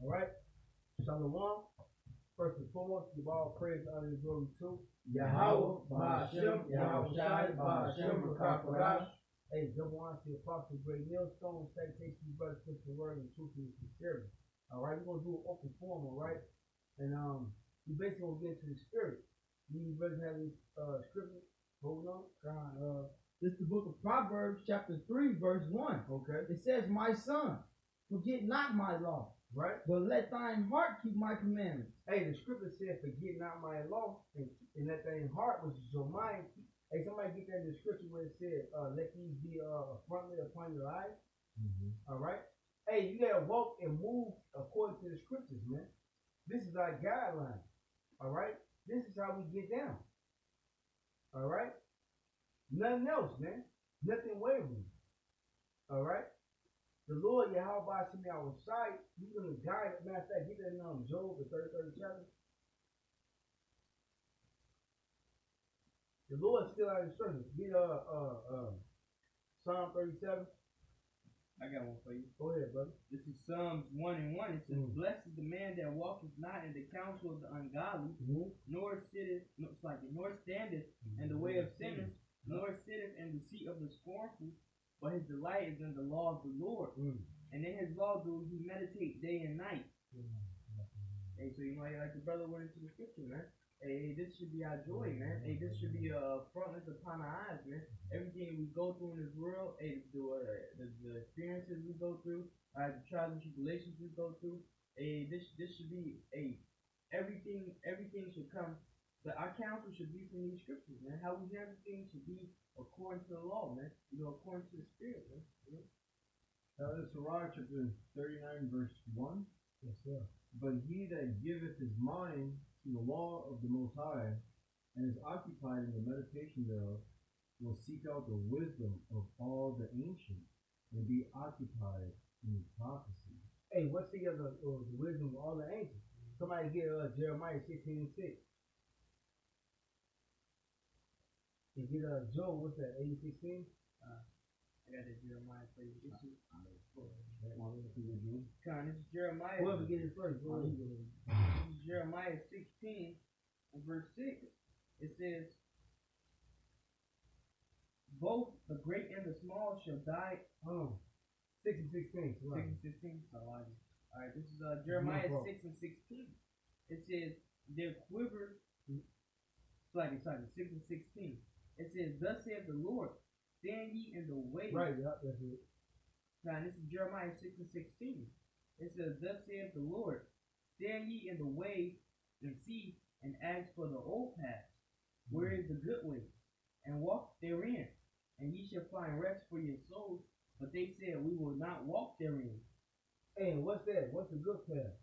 All right. Shalom. First and foremost, give all praise, honor, and glory to Yahweh, Ba'ashem, Yahweh Shai, Ba'ashem, Rakapadah. Hey, double honor to the apostle, great millstone, salutation to you, brothers, Christian word, and truth and sincerity. All right, we're gonna do an open forum, all right, and we basically gonna get into the spirit. You brothers have any scripture holding on? This is the book of Proverbs, chapter 3, verse 1. Okay. It says, "My son, forget not my law, right? But let thine heart keep my commandments." Hey, the scripture said, "Forget not my law, and let thine heart, which is your mind." Hey, somebody get that in the scripture where it said, "Let these be a frontlet upon your life." All right. Hey, you gotta walk and move according to the scriptures, man. This is our guideline. All right. This is how we get down. All right. Nothing else, man. Nothing wavering. All right. The Lord Yahweh Ba'ashem our side, He's gonna guide. Matter of fact, get that in Job, the 33rd chapter. The Lord still out instructions. Get Psalm 37. I got one for you. Go ahead, brother. This is Psalms 1:1. It says, "Blessed is the man that walketh not in the counsel of the ungodly, nor standeth in the way of sinners, nor sitteth in the seat of the scornful, but his delight is in the law of the Lord. And in his law do he meditate day and night." Hey, so you know, like the brother went into the scripture, man. Hey, this should be our joy, man. Hey, this should be a frontlet upon our eyes, man. Everything we go through in this world, hey, the experiences we go through, the trials and tribulations we go through, hey, this should be everything should come. But our counsel should be from these scriptures, man. How we hear everything should be according to the law, man. According to the spirit, man. This is Sirach chapter 39, verse 1. Yes, sir. "But he that giveth his mind to the law of the Most High, and is occupied in the meditation thereof, will seek out the wisdom of all the ancients, and be occupied in prophecy." Hey, what's the wisdom of all the ancients? Somebody get Jeremiah 16:6. You get Job, what's that, 8:16? I got the Jeremiah for you. This is Jeremiah. Whoever get it first, this is Jeremiah 16 and verse 6. It says, "Both the great and the small shall die." 6 and 16. 6 and 16. All right, this is Jeremiah 6 and 16. It says, "Their quiver." Sorry, 6 and 16. It says, "Thus saith the Lord, stand ye in the way." Right, yeah, that's it. Now, this is Jeremiah 6 and 16. It says, "Thus saith the Lord, stand ye in the way, and see, and ask for the old path, where is the good way, and walk therein, and ye shall find rest for your souls. But they said, we will not walk therein." Hey, what's that? What's the good path?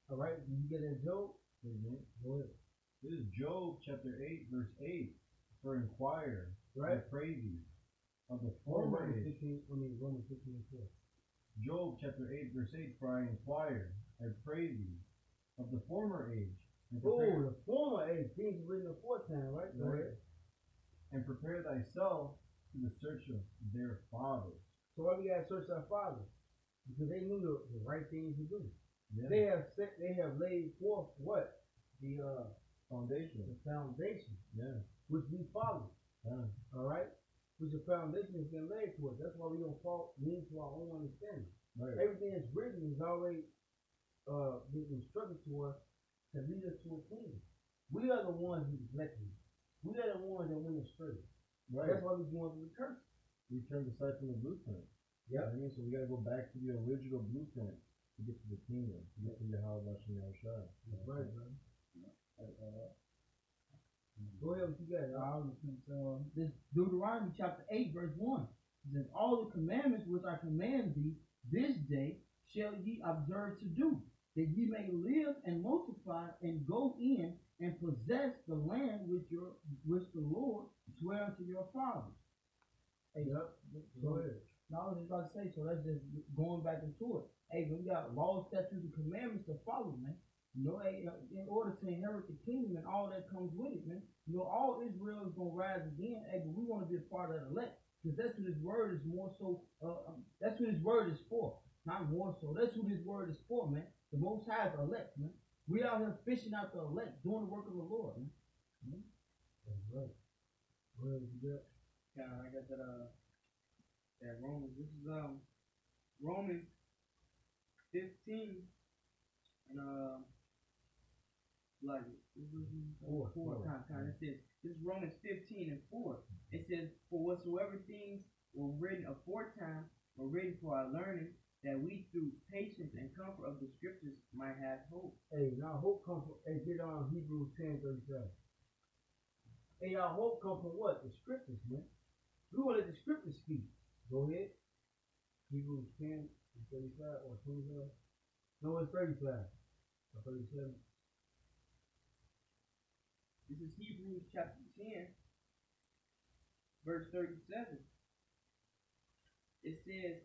All right, did you get that, Job? Go ahead. This is Job chapter 8, verse 8. "For inquire, right? I pray thee, of the former age." Romans 15:4. Job chapter 8, verse 8. "For I inquire, I pray thee, of the former age." The former age. Things written aforetime, right? Go ahead. "And prepare thyself to the search of their fathers." So why we gotta search our fathers? Because they knew the right things to do. Yeah. They have laid forth what? The foundation. The foundation. Yeah. Which we follow. Yeah. All right? Which the foundation has been laid for us. That's why we don't fall into our own understanding. Right. Everything that's written is already been instructed to us to lead us to a kingdom. We are the ones who neglected it. We are the ones that went astray. Right. That's why we're going through the curse. We turned aside from the blueprint. Yeah. I mean, so we gotta go back to the original blueprint to get to the kingdom, to get to Yahweh Ba'ashem Yahushua. That's right, brother. Go ahead, what you got? This Deuteronomy chapter 8, verse 1. It says, "All the commandments which I command thee this day shall ye observe to do, that ye may live and multiply, and go in and possess the land which the Lord sware unto your fathers." Hey, go ahead. Now I was just about to say, so that's just going back into it. Hey, we got laws, statutes, and commandments to follow, man. In order to inherit the kingdom and all that comes with it, man. All Israel is gonna rise again. Hey, but we want to be a part of that elect, because that's what His word is more so. That's what His word is for, not more so. That's what His word is for, man. The Most High is elect, man. We out here fishing out the elect, doing the work of the Lord, man. That's right. Where is that? Yeah, I got that Romans. This is Romans 15 and like four times. It says this is Romans 15 and 4. It says, for whatsoever things were written aforetime were written for our learning, that we through patience and comfort of the scriptures might have hope. Hey, now hope comes from, hey, get on Hebrews 10:37. Hey, our hope comes from what? The scriptures, man. We want to let the scriptures speak. Go ahead. Hebrews 10:35 or 25. No, it's 35 or 37. This is Hebrews chapter 10, verse 37. It says,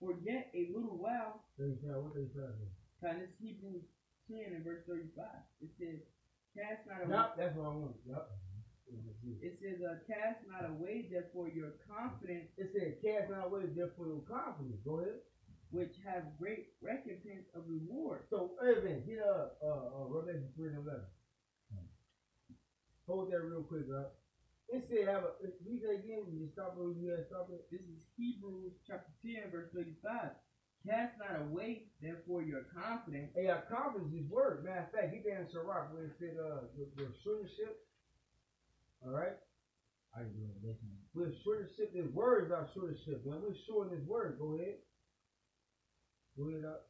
for yet a little while, 35, what 35 is? this is Hebrews 10 and verse 35. It says, cast not away. Yup, that's what I want. Yup. It says, cast not away therefore your confidence. It said, cast not away therefore your confidence. Go ahead. Which have great recompense of reward. So, hey man, get Revelation 3:11. Hold that real quick, right? It said, read that again. You stop it when you had stop it. This is Hebrews chapter 10, verse 35. Cast not away therefore your confidence. Hey, our confidence is word. Matter of fact, get there in Sirach where it said the shortership. All right. I agree with this one. We're shortership. His words are shortership, man. We're shorting his word. Go ahead. Go ahead up.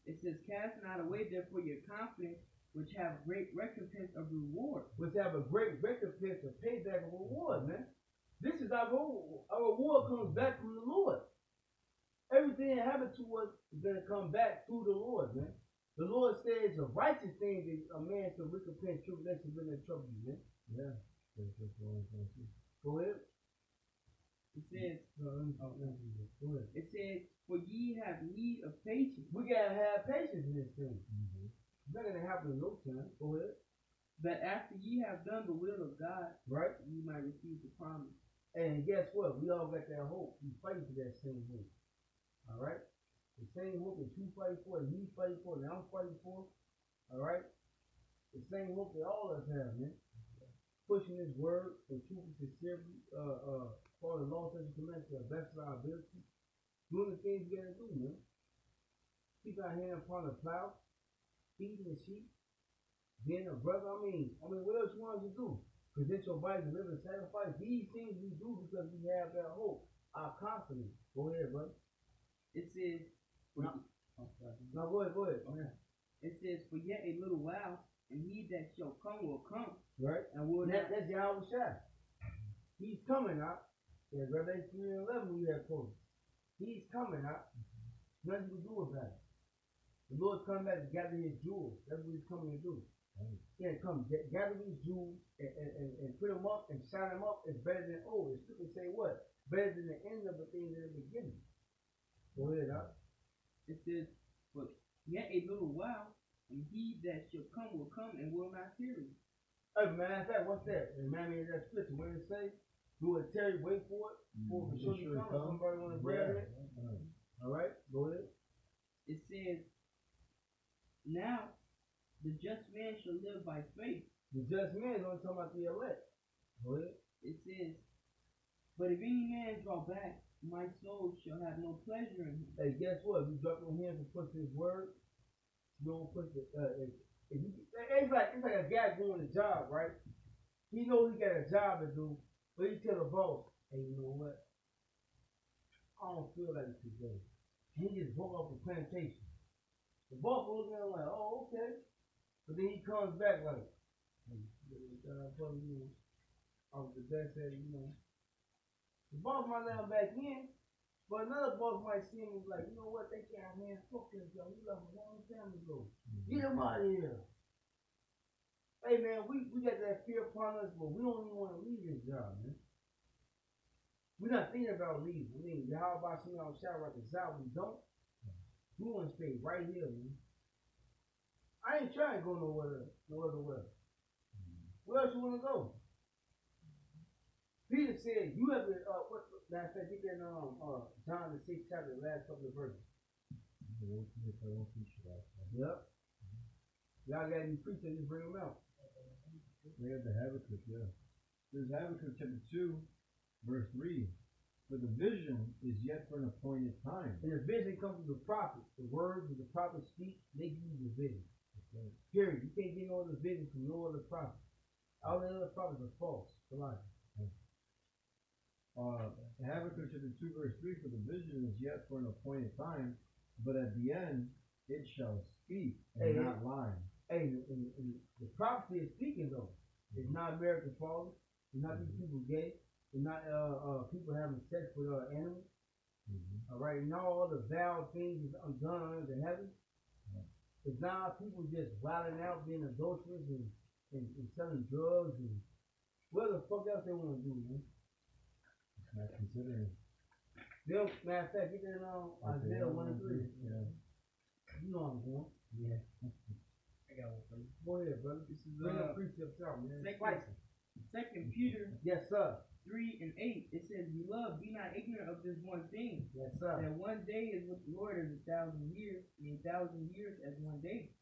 It says, cast not away therefore your confidence, which have great recompense of reward. Which have a great recompense of payback of reward, man. This is our reward. Our reward comes back from the Lord. Everything that happened to us is going to come back through the Lord, man. The Lord says a righteous thing that a man can recompense tribulation when they trouble you, man. Yeah. Go ahead. It says, Go ahead. it says, for ye have need of patience. We gotta have patience in this thing. It's not gonna happen in no time. Go ahead. That after ye have done the will of God, Right? ye might receive the promise. And guess what? We all got that hope. We fight for that same hope. Alright? The same hope that you fight for, and he fight for, and I'm fighting for. Alright? The same hope that all of us have, man. Pushing his word and truth and sincerity, for the law, such a command to the best of our ability. Doing the things we gotta do, man. Keep our hand upon the plow, feeding the sheep, being a brother. I mean, what else you want us to do? Present your body to live and sacrifice. These things we do because we have that hope, our confidence. Go ahead, brother. It says, No, go ahead. okay. It says, for yet a little while, and he that shall come will come. Right? And will not. That's Yahweh Shai. He's coming out. Yeah, Revelation 3:11 we have quoted. He's coming out. Nothing to do about it. The Lord's coming back to gather his jewels. That's what he's coming to do. Yeah, come gather these jewels and put them up and shine them up. It's better than It's people say what? Better than the end of the thing than the beginning. Go ahead, huh? It says, but yet a little while, and he that shall come will come and will not tarry. Hey, matter of fact, what's that? Remind me of that scripture. What did it say? Do it, Terry, wait for it. For sure you come. Somebody want to grab it. All right, go ahead. It says, now the just man shall live by faith. The just man is only talking about the elect. Go ahead. It says, but if any man draw back, my soul shall have no pleasure in him. Hey, guess what? If you drop your hands and push his word, you don't push it. It's like a guy doing a job, right? He knows he got a job to do, but he tell the boss, hey, you know what? I don't feel like it today. And he just broke off the plantation. The boss will look at him like, oh, okay. But then he comes back like, hey, brother, you know, I was the best at it, you know. The boss might let him back in, but another boss might see him and be like, you know what, they can't, man, fuck this guy. We left a long time ago. Get him out of here. Hey, man, we got that fear upon us, but we don't even want to leave this job, man. We're not thinking about leaving. I mean, how about some y'all shout like this out? We don't. We want to stay right here, man. I ain't trying to go nowhere, no other way. Where else you want to go? Peter said, you have to, matter of fact, get that John the 6th chapter, the last couple of verses. Yep. Y'all got any preachers, just bring them out. They have the Habakkuk, yeah. There's Habakkuk chapter 2, verse 3. For the vision is yet for an appointed time. And the vision comes from the prophet. The words of the prophet speak, they give you the vision. Okay. Period. You can't get no other vision from no other prophet. All the other prophets are false. Habakkuk chapter 2, verse 3. For the vision is yet for an appointed time, but at the end it shall speak and not lie. Hey, and the prophecy is speaking though. It's not American falling. It's not these people gay. It's not people having sex with animals. All right, and all the vile things is done under heaven. It's now people just wilding out, being adulterers and selling drugs and what the fuck else they want to do, man? Not considering. Bill, matter of fact, get that Isaiah 1 and 3. Yeah. You know I'm going. Yeah. I got one for you. Go ahead, brother. This is bring the precepts out, man. Second Peter Yes, sir. 3 and 8. It says, Beloved, be not ignorant of this one thing. Yes, sir. That one day is with the Lord as 1,000 years, and 1,000 years as one day.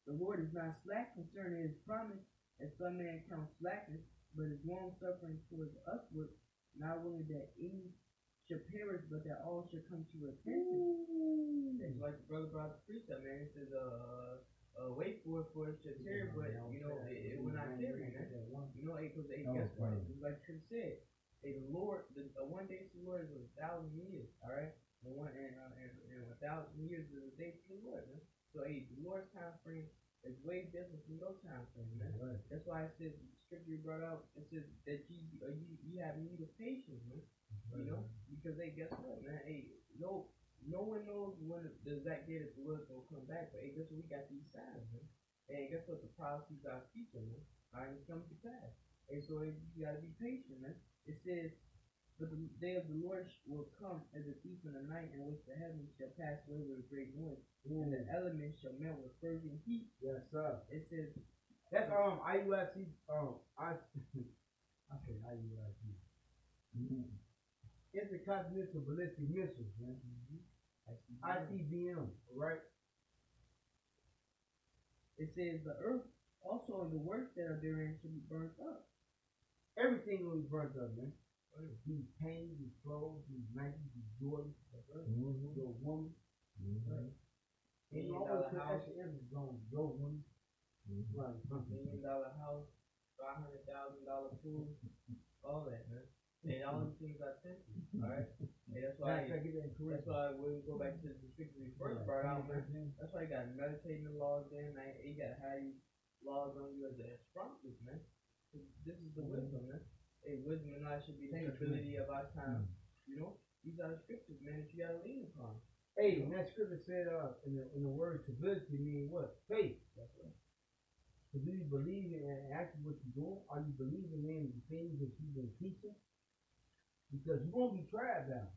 The Lord is not slack concerning his promise, as some men count slackness, but is long suffering towards usward, not willing that any should perish, but that all should come to repentance. It's like the brother brought the precept, man. It says, wait for it should tarry, but you know, it will not tarry, man. You know, because guess what? It's like Trent said, the Lord, one day to the Lord is 1,000 years, all right? And 1,000 years is a day to the Lord, man. So the Lord's time frame is way different from your time frame, man. Right. That's why it says, the scripture you brought out, it says that you have need of patience, man. You know, because guess what, man? No one knows when the exact day that the Lord's gonna come back, but guess what? We got these signs, man. And guess what? The prophecies are speaking, man. It's coming to pass. And so you gotta be patient, man. It says, but the day of the Lord will come as a thief in the night, in which the heavens shall pass away with a great noise, and the elements shall melt with fervent heat. Yes, sir. It says that's IUIC. I say IUIC. Intercontinental ballistic missiles, man. ICBM, right? It says the earth also and the works that are therein should be burnt up. Everything will be burnt up, man. These pains, these clothes, these Nikes, these Jordans, your woman. Right? And you always put extra emphasis on your woman. Right. $1 million house, $500,000 pool, all that, man. And all these things are temporary, alright? And that's why when we go back to the scripture we first brought out, man, that's why you gotta meditate in the laws there, man. You gotta have these laws on you as an instructors, man. This is the wisdom, man. Wisdom and knowledge should be the stability of our time. You know? These are the scriptures, man, that you gotta lean upon. And that scripture said in the word stability mean what? Faith. That's right. So do you believe in actually what you're doing? Are you believing in the things that you've been teaching? Because you're going to be tried now.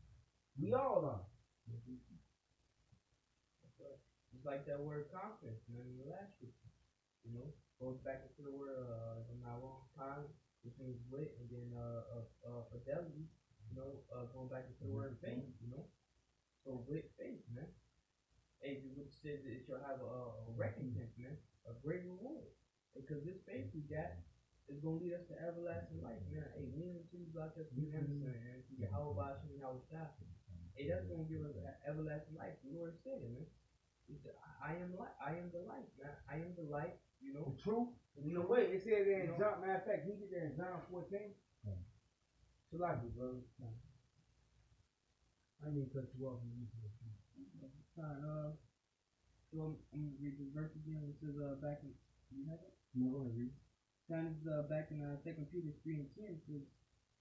We all are. That's right. It's like that word confidence, man, in the last week. You know, goes back into the word, if I'm not wrong, time, which means wit, and then fidelity, you know, going back into the word faith, you know. So wit, faith, man. Which says that it shall have a recompense, man, a great reward. Because this faith we got is going to lead us to everlasting life, man. Lean into these like us, and to get how about you and how it's happening. That's going to give us everlasting life. The Lord said it, man. He said, I am light. I am the light, man. I am the light, you know. The truth. You know, wait, it says there in John, matter of fact, he get there in John 14. So like it, brother. I need to cut you off. So I'm going to read this verse again. It says, back in, you have it? No, I read. This back in 2 Peter 3 and 10 says,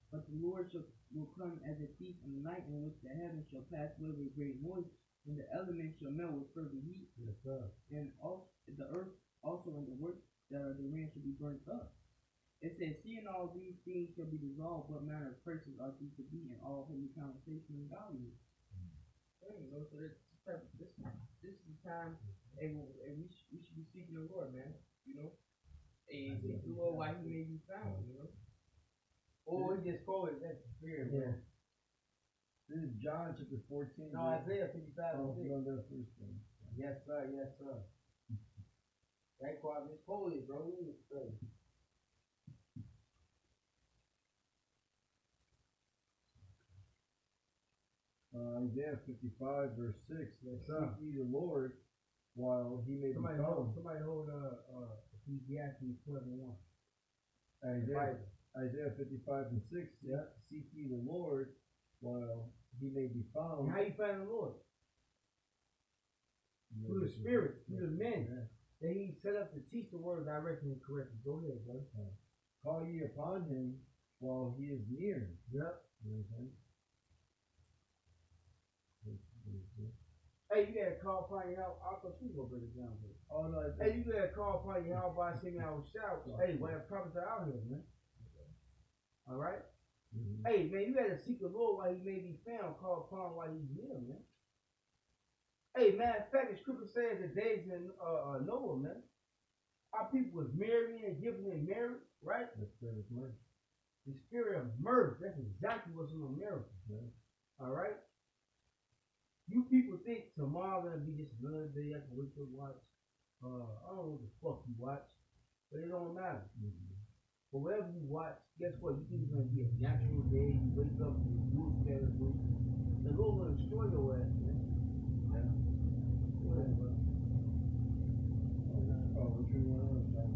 but the Lord will come as a thief in the night, in which the heavens shall pass away with great noise, and the elements shall melt with fervent heat. Yes, sir. And also the earth also and the works that are therein shall be burnt up. It says, seeing all these things shall be dissolved, what manner of persons are these to be in all holy conversation and godliness? You know, so this is the time, and we should be seeking the Lord, man. You know. And seek the Lord while he may be found, you know. Or he just called it that spirit, man. This is John chapter 14. No, Isaiah 55 Oh, and 6. you on that first one. Yes, sir. Yes, sir. That quite misquoted, bro. You need to study. Isaiah 55 verse 6. Yes, sir. Seek ye the Lord while he may be found. Somebody hold Ecclesiastes 12 and 1. Isaiah 55 and 6. Yeah. Seek ye the Lord while he may be found. And how you find the Lord? Through the Spirit, through the men that he set up to teach the word directly and correctly. Go ahead, brother. Call ye upon him while he is near. Yep. You know what I'm saying? Hey, you gotta call upon your help. I'll go through what break it down. Oh no, Hey, you gotta call upon your help by singing out shout. Hey, what the prophets are out here, man. Alright? Mm-hmm. Hey, man, you gotta seek the Lord while he may be found. Call upon while he's near, man. Hey, matter of fact, the scripture says the days in Noah, man. Our people was marrying and giving in marriage, right? The spirit of murder. The spirit of murder. That's exactly what's in America. Yeah. Alright? You people think tomorrow gonna be just another day I can wake up and watch. I don't know what the fuck you watch, but it don't matter. Mm-hmm. But whatever you watch, guess what? You think it's gonna be a natural day. You wake up and you do what you gotta do. The Lord will destroy your ass, man. Yeah. Go ahead, bro. Oh, what you want to know?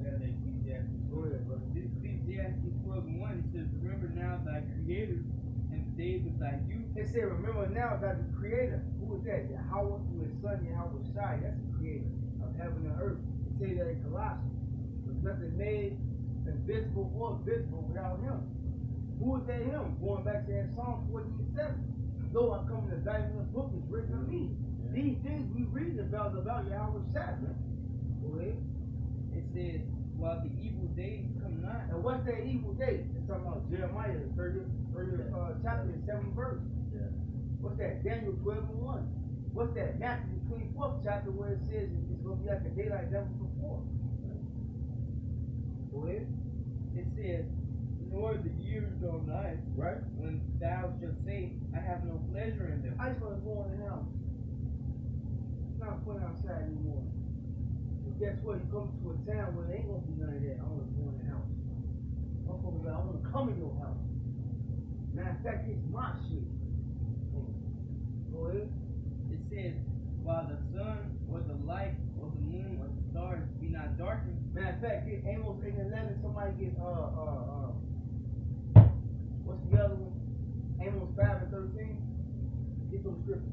Go ahead, bro. This Ecclesiastes 12 and 1, it says, remember now thy creator and the days of thy youth. It said, remember now that the creator, who is that? Yahweh through his son, Yahweh Shai. That's the creator of heaven and earth. It says that in Colossians. There's nothing made invisible or visible without him. Who is that him? Going back to that Psalm 47. Though I come in the diamond book, it's written of me. Yeah. These things we read about Yahweh Shai, man. Go ahead. It says, while the evil days come not. And what's that evil day? It's talking about Jeremiah, 30th chapter, 7th verse. Yeah. What's that? Daniel 12 and 1. What's that? Matthew 24th chapter where it says it's going to be like a day like never before. Go ahead. It says, nor the years go nigh, right? When thou shalt say, I have no pleasure in them. I just want to go in the house. It's not playing outside anymore. But guess what? You come to a town where there ain't going to be none of that. I want to go in the house. Motherfuckers like, I want to come in your house. Matter of fact, it's my shit. Go ahead. It says, while the sun or the light or the moon or the stars be not darkened. Matter of fact, get Amos 8:11. Somebody get what's the other one? Amos 5 and 13. Get those scriptures.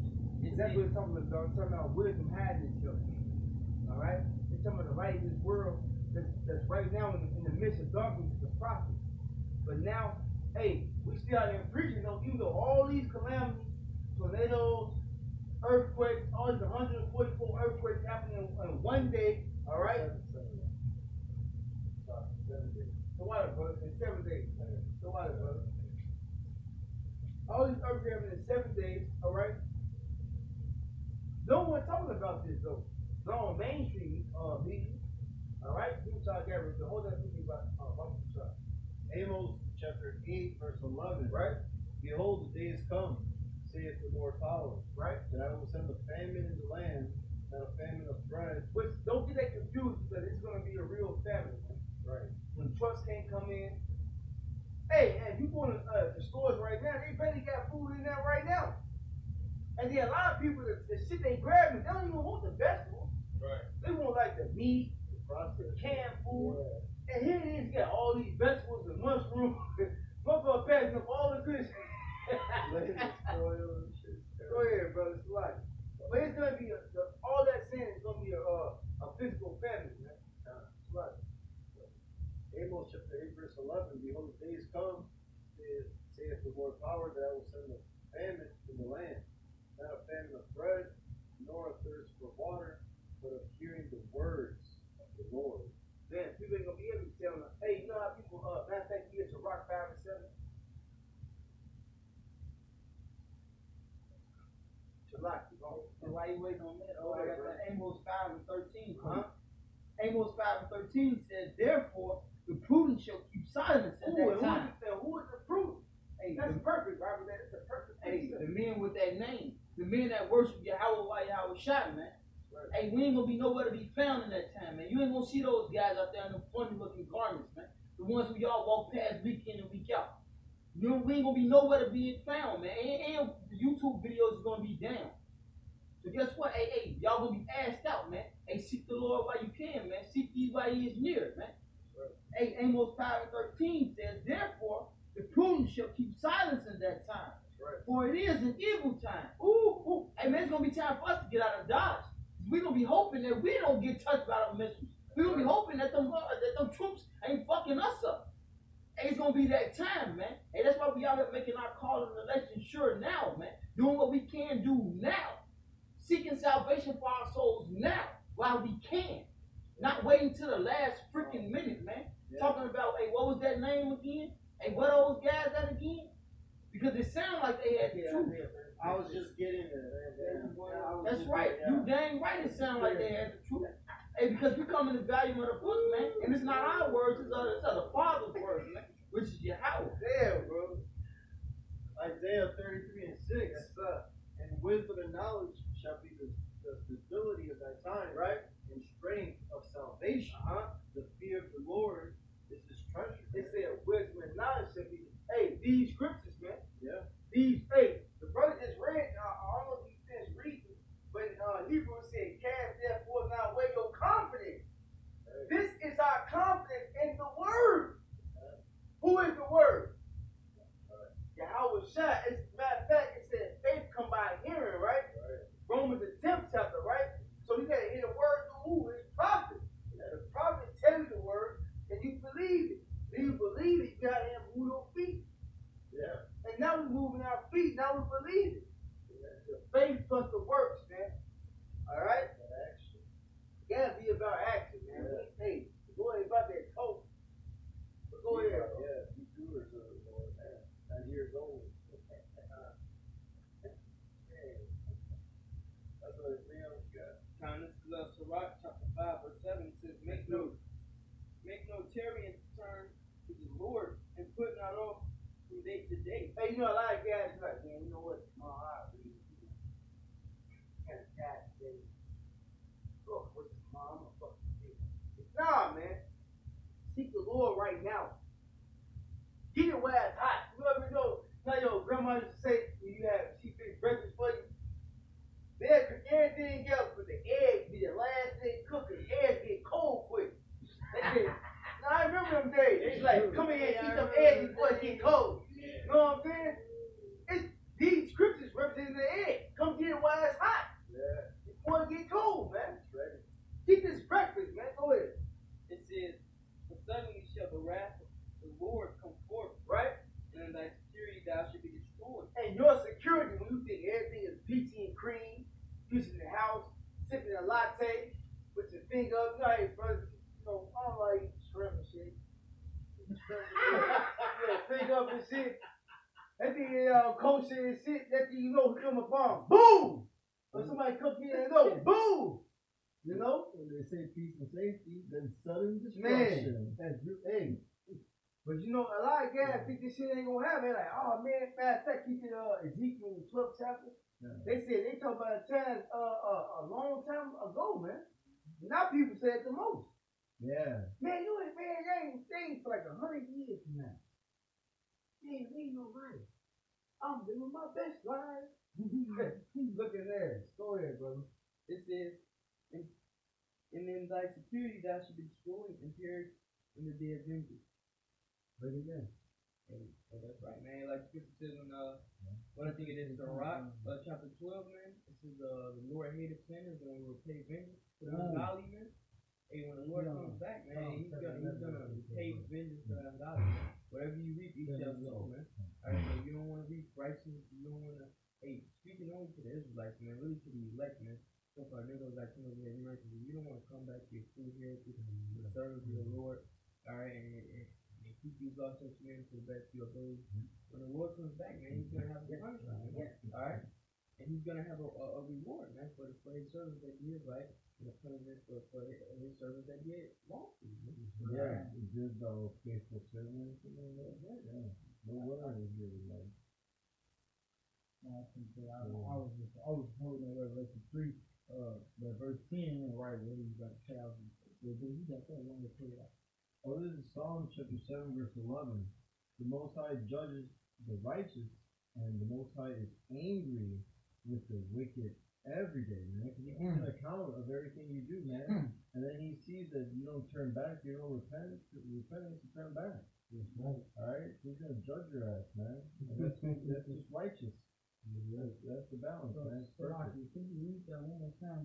That's what it's talking about. It's talking about wisdom hiding itself. All right. It's talking about the light of this world that's right now in the midst of darkness is the prophet. But now, hey, we still out there preaching. Even though all these calamities, tornadoes, earthquakes, all these 144 earthquakes happening in one day. All right. 7 days. So what, brother? In 7 days. So what, brother? All these earthquakes happening in 7 days. All right. No one talking about this though. Not on mainstream media. All right. People try to get rid of hold that thinking about Amos chapter 8 verse 11. Right. Behold, the day is come, saith the Lord power. Right. That I will send a famine in the land, not a famine of bread. Which don't get that confused because it's going to be a real famine. Right. When trucks can't come in. Hey, and you go to the stores right now, they barely got food in there right now. And there are a lot of people that the shit they grabbing, they don't even want the vegetables. Right. They want like the meat, the canned food. Yeah. And here it is, you got all these vegetables and mushrooms. Motherfucker passing up all the good shit. Go ahead, brother. It's life. But it's gonna be all that saying is gonna be a physical famine, man. It's life. Amos chapter 8 verse 11. Behold, the days come, saith the Lord power, that I will send a famine in the land, not a famine of bread, nor a thirst for water, but of hearing the words of the Lord. Man, people ain't gonna be able to tell them. Hey, you know how people matter of fact, you get to Rock 5 and 7. And while you waiting on that, I got that Amos 5 and 13. Amos 5 and 13 says, therefore the prudent shall keep silence at that time. Who is the prudent? Hey, That's perfect, Robert. That's the perfect hey, thing. the men with that name, the men that worship Yahweh while Yahweh shot, man. Right. Hey, we ain't gonna be nowhere to be found in that time, man. You ain't gonna see those guys out there in the funny looking garments, man. The ones who y'all walk past week in and week out. We ain't gonna be nowhere to be found, man. And the YouTube videos is gonna be down. So guess what? Hey, y'all gonna be asked out, man. Hey, seek the Lord while you can, man. Seek ye while he is near, man. Right. Hey, Amos 5:13 says, therefore, the prudent shall keep silence in that time. Right. For it is an evil time. Ooh. Hey, man, it's gonna be time for us to get out of Dodge. We're gonna be hoping that we don't get touched by them missiles. We're gonna be hoping that them troops ain't fucking us up. Hey, it's gonna be that time, man. Hey, that's why we out here making our call and election sure now, man. Doing what we can do now. Seeking salvation for our souls now while we can. Not waiting till the last freaking minute, man. Yeah. Talking about, hey, what was that name again? Hey, what are those guys at again? Because it sounded like they had the truth. I was just getting there. That's right. You dang right it sounded like they had the truth. Hey, because we come in the volume of the book, man. And it's not our words, it's the Father's words, man. Which is Yahweh. Damn, bro. Isaiah 33:6. Yes, sir. And wisdom and knowledge shall be the stability of thy time, right? And strength of salvation. The fear of the Lord is his treasure. They said wisdom and knowledge shall be. Hey, these scriptures, man. Yeah. These, hey, the brother just read, I don't know if he finished reading, but Hebrews said, cast therefore now away your confidence. Hey. This is our confidence in the word. Who is the word? Yahweh Shah. As a matter of fact, it said faith come by hearing, right? Romans the 10th chapter, right? So you gotta hear the word through who? His prophets. The prophets tell you the word, and you believe it. When you believe it, you gotta have move your feet. Yeah. And now we're moving our feet, now we believe it. The faith plus the works, man. Alright? Action. You gotta be about action, man. Yeah. Hey, go ahead about that coach. But go ahead. Yeah, you doers are Lord, man. 9 years old. That's what it's Leon got. Kindness love Sirach chapter 5 verse 7 says, Make no tarrying to turn to the Lord and put not off from day to day. Hey, you know a lot of guys be like, man, you know what? Tomorrow I'll read it. Kind of tired today. Look, what's tomorrow? I'm gonna fucking do it. Nah, man. Seek the Lord right now. Get it where it's hot. You ever know your grandma used to say when you have she fix breakfast for you? They'll cook everything else, but the eggs be the last thing cooking. The eggs get cold quick. They say, now I remember them days. It's like, come in here and eat them eggs before it get cold. You know what I'm saying? It's these scriptures representing the egg. Come get it while it's hot. Yeah. Before it get cold, man. Ready. Keep this breakfast, man. Go ahead. It says, For suddenly shall the wrath of the Lord come forth, right? And thy security thou should be destroyed. And your security, when you think everything is peachy and cream, you sit in the house, sipping a latte, with your finger up, you know, hey, brother, you know, I don't like shrimp and shit. Finger up and shit. That thing kosher and shit, that thing you know who come upon. Boom! When somebody come in and go, boom! You know? When they say peace and safety, then sudden destruction. Man, that's good. Hey. But you know, a lot of guys think this shit ain't gonna happen. Like, oh man, matter of fact, keep it Ezekiel in the 12th chapter. Yeah. They talk about a time a long time ago, man. Now people say it the most. Yeah. Man, you ain't things for like 100 years from now. Man, ain't no right. I'm living my best life. Look at that. Go ahead, brother. It says, and in thy security thou should be destroyed and perish in the day of vengeance. Look again. And that's right, man. Like scripture says in what I think it is Sirach, chapter 12, man. It says the Lord hated sinners and will pay vengeance for the ungodly, man. Hey, when the Lord comes back, man, he's gonna pay vengeance for the ungodly, man. Whatever you reap, you shall sow, man. Alright, so you don't want to reap righteousness, you don't want to, hey, speaking only to the Israelites, man, really to the elect, man. So far, there goes that come over here, you don't want to come back to your true heritage, to serve the Lord, alright, and keep these laws and commandments to the best of your ability. When the Lord comes back, man, he's gonna have a punishment, man. Alright? And he's gonna have a reward, man, for his service that he did right, and a punishment for his service that he did wrong. Yeah, good though, faithful servant. Yeah. The word is really nice. I was holding on Revelation 3, but verse 10 went right where you got cows. You got that one to put it out. Oh, this is Psalm chapter 7, verse 11. The Most High judges the righteous, and the Most High is angry with the wicked every day, man. Because he gives an account of everything you do, man. And then he sees that you don't turn back, you don't repent to turn back. That's right. Alright? He's going to judge your ass, man. And that's just righteous. That's the balance, man. It's perfect. Can you read that one more time?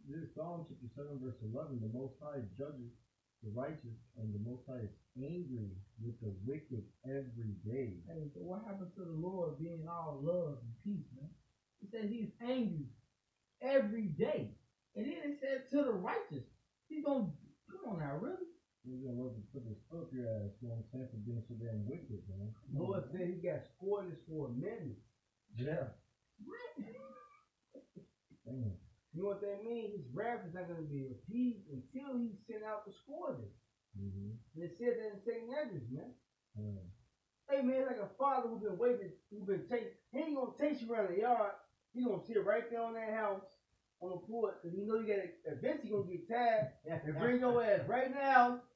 This is Psalm chapter 7, verse 11. The Most High judges the righteous, and the Most High is angry with the wicked every day. Hey, so what happened to the Lord being all love and peace, man? He said he's angry every day. And then it said to the righteous. He's gonna, come on now, really? He's gonna love to put his foot up your ass, you know what I'm saying, for being so damn wicked, man. The Lord said he got scored for amendment. Yeah. What? Damn. You know what that means? His wrath is not going to be appeased until he sent out the scourge. Mm-hmm. And it says that in St. Andrews, man. Yeah. Hey, man, it's like a father who's been waiting, he ain't going to chase you around the yard. He going to sit right there on that house on the porch, because he know you got to, eventually going to get tired and bring your ass right now.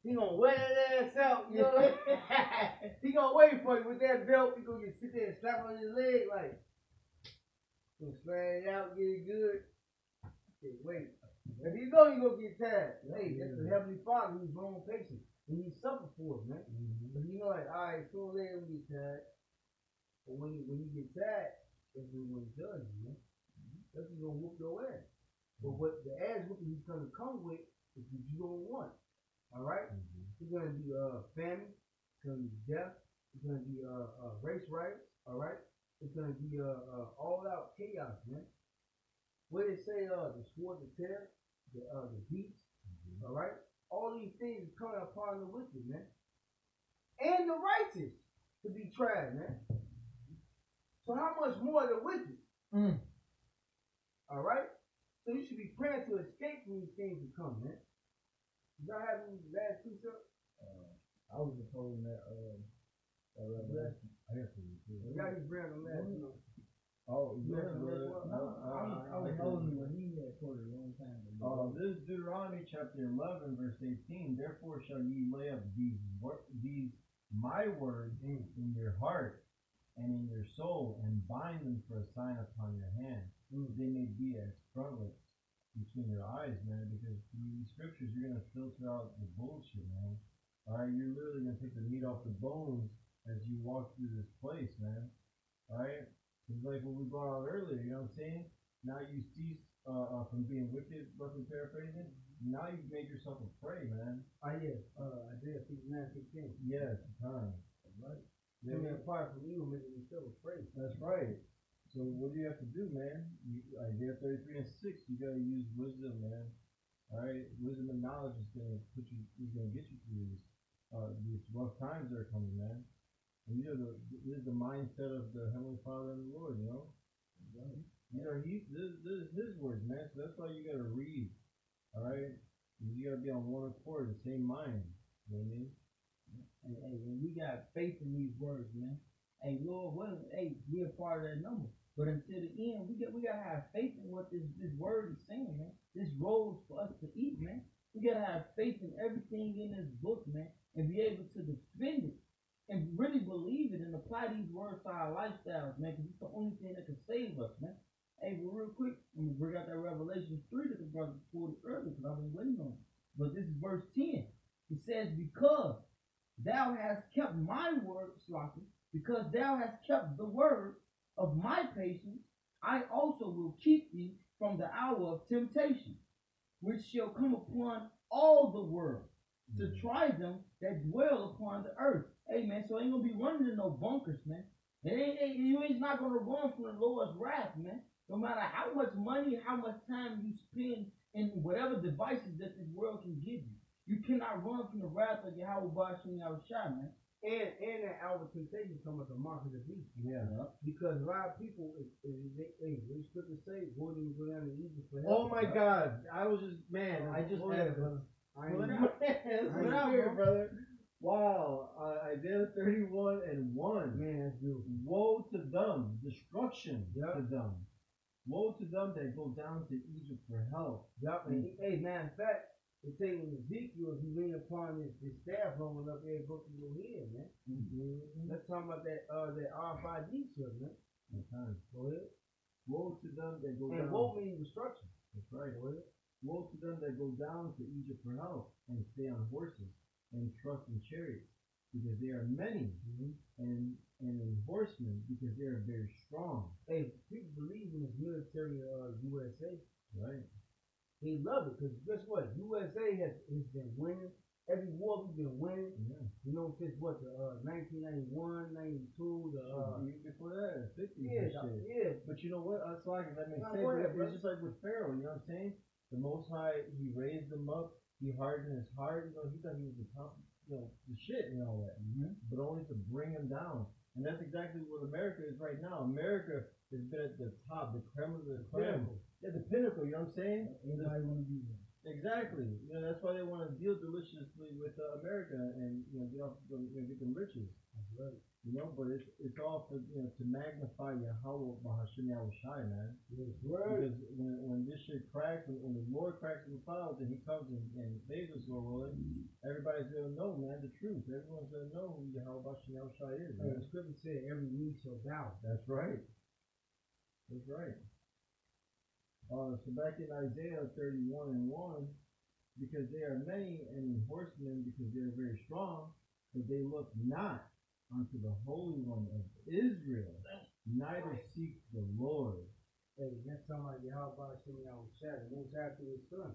He going to wear that ass out, you know what I mean? He going to wait for you with that belt. He going to sit there and slap on his leg like, going to slide it out, get it good. Okay, wait. If you know you're going to get tired, hey, that's the Heavenly Father who's long patient. And he suffered for us, man. But you know, like, all right, sooner or later we get tired. But when you get tired, that's when he judges you, man. That's when he's going to whoop your ass. But what the ass whooping he's going to come with is what you don't want. All right? It's going to be famine. It's going to be death. It's going to be race riots. All right? It's going to be all-out chaos, man. What did it say? The sword, the tear, the beast, all right? All these things are coming upon the wicked, man. And the righteous to be tried, man. So how much more the wicked? All right? So you should be praying to escape from these things to come, man. Did y'all have any last precept? I was just holding that revelation. I got to read it. Y'all just ran on that, you know. Oh, Yeah, yeah, I was holding what he had quoted a long time ago. This is Deuteronomy chapter 11, verse 18. Therefore shall ye lay up these my words in your heart and in your soul, and bind them for a sign upon your hand. They may be as frontlets between your eyes, man, because these scriptures, you're going to filter out the bullshit, man. Alright, you're literally going to take the meat off the bones as you walk through this place, man. Alright? It's like what we brought out earlier, you know what I'm saying? Now you cease from being wicked, roughly paraphrasing. Now you've made yourself a prey, man. Isaiah 59:15. Yes, time. Right? Yeah, Apart from evil, making yourself afraid. that's right. So what do you have to do, man? Isaiah 33:6, you gotta use wisdom, man. Alright? Wisdom and knowledge is gonna get you through these rough times that are coming, man. And this is the mindset of the Heavenly Father and the Lord, you know? You know, this is his words, man. So that's why you gotta read. Alright? You gotta be on one accord, the same mind. You know what I mean? And we got faith in these words, man. Hey, Lord, we're a part of that number. But until the end, we gotta have faith in what this word is saying, man. This road for us to eat, man. We gotta have faith in everything in this book, man, and be able to defend it and really believe it and apply these words to our lifestyles, man, because it's the only thing that can save us, man. Hey, but real quick, I'm gonna bring out that Revelation 3 that the brother quoted earlier, because I've been waiting on it. But this is verse 10. It says, because thou hast kept my word, Slocky, because thou hast kept the word of my patience, I also will keep thee from the hour of temptation, which shall come upon all the world, to try them that dwell upon the earth. Hey, man, so ain't gonna be running in no bunkers, man. You ain't not gonna run from the Lord's wrath, man. No matter how much money, how much time you spend in whatever devices that this world can give you, you cannot run from the wrath of Yahweh Bashim Yahushua, man. And that hour of temptation comes at the mark of the beast. Yeah. Because a lot of people, they scripture say, go down to Egypt for help. Oh my God! I just had it. I ain't Put out here, brother. Wow, Isaiah 31:1. Man, that's beautiful. Woe to them, destruction Yep. to them. Woe to them that go down to Egypt for help. Yup, and hey, matter of fact, it say in Ezekiel, if you lean upon this staff rolling up there, go through your head, man. Let's talk about that RFID stuff, man. Okay. Go ahead. Woe to them that go And down. woe means destruction. That's right. Go ahead. Woe to them that go down to Egypt for help and stay on horses and trust in chariots, because they are many, and in horsemen, because they are very strong. Hey, people believe in this military USA. Right. They love it because guess what? USA has been winning. Every war we've been winning. Yeah. You know, since what, the 1991, 92, Even before that, 50s yeah, and shit. yeah. But you know what? That's like, let me No, say, go ahead, it's just like with Pharaoh, you know what I'm saying? The Most High, he raised him up, he hardened his heart, you know, he thought he was the top, you know, the shit and all that. But only to bring him down. And that's exactly what America is right now. America has been at the top, the creme of the creme. Yeah, the pinnacle, you know what I'm saying? Everybody want to be there. Exactly. You know, that's why they want to deal deliciously with America and, you know, get them riches. That's right. You know, but it's all for, you know, to magnify Yahweh Bahashim Yahushai, man. That's right. Because when this shit cracks, when the Lord cracks in the clouds and he comes and saves us, Lord willing, everybody's gonna know, man, the truth. Everyone's gonna know who Yahweh Bahashim Yahushai is, man. The scripture said every knee shall bow. That's right. That's right. So back in Isaiah 31:1, because they are many and horsemen, because they are very strong, but they look not unto the Holy One of Israel, neither seek the Lord. Hey, that's talking about Yahweh Shem Yahushua, the most after his son.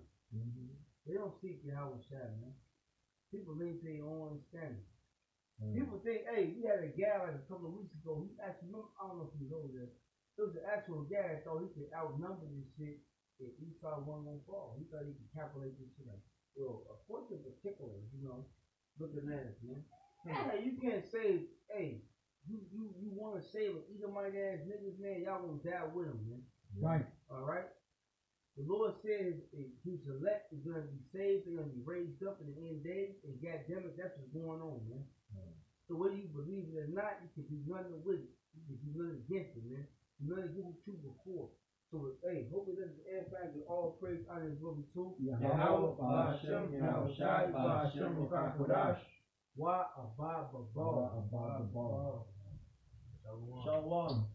They don't seek Yahweh Shai, man. People think they own understanding. People think, hey, we had a guy like a couple of weeks ago. He actually, I don't know if he was over there. There was an actual guy that thought he could outnumber this shit if he saw one gonna fall. He thought he could calculate this shit like, well, a portion particular, you know, looking at it, man. Hey, you can't say, hey, you want to save an Edomite ass niggas, man, y'all gonna die with him, man. Right. All right? The Lord says who's elect is going to be saved, they're going to be raised up in the end days, and goddammit, that's what's going on, man. So whether you believe it or not, you can do nothing with it. You can do nothing against it, man. You nothing against the truth before. So, hey, hopefully this is edifying with all praise, honor, and glory to Yahweh, Bahashem, Yahushai, Bahashem, Rakakodash. Wa Abba Baba. Shalom.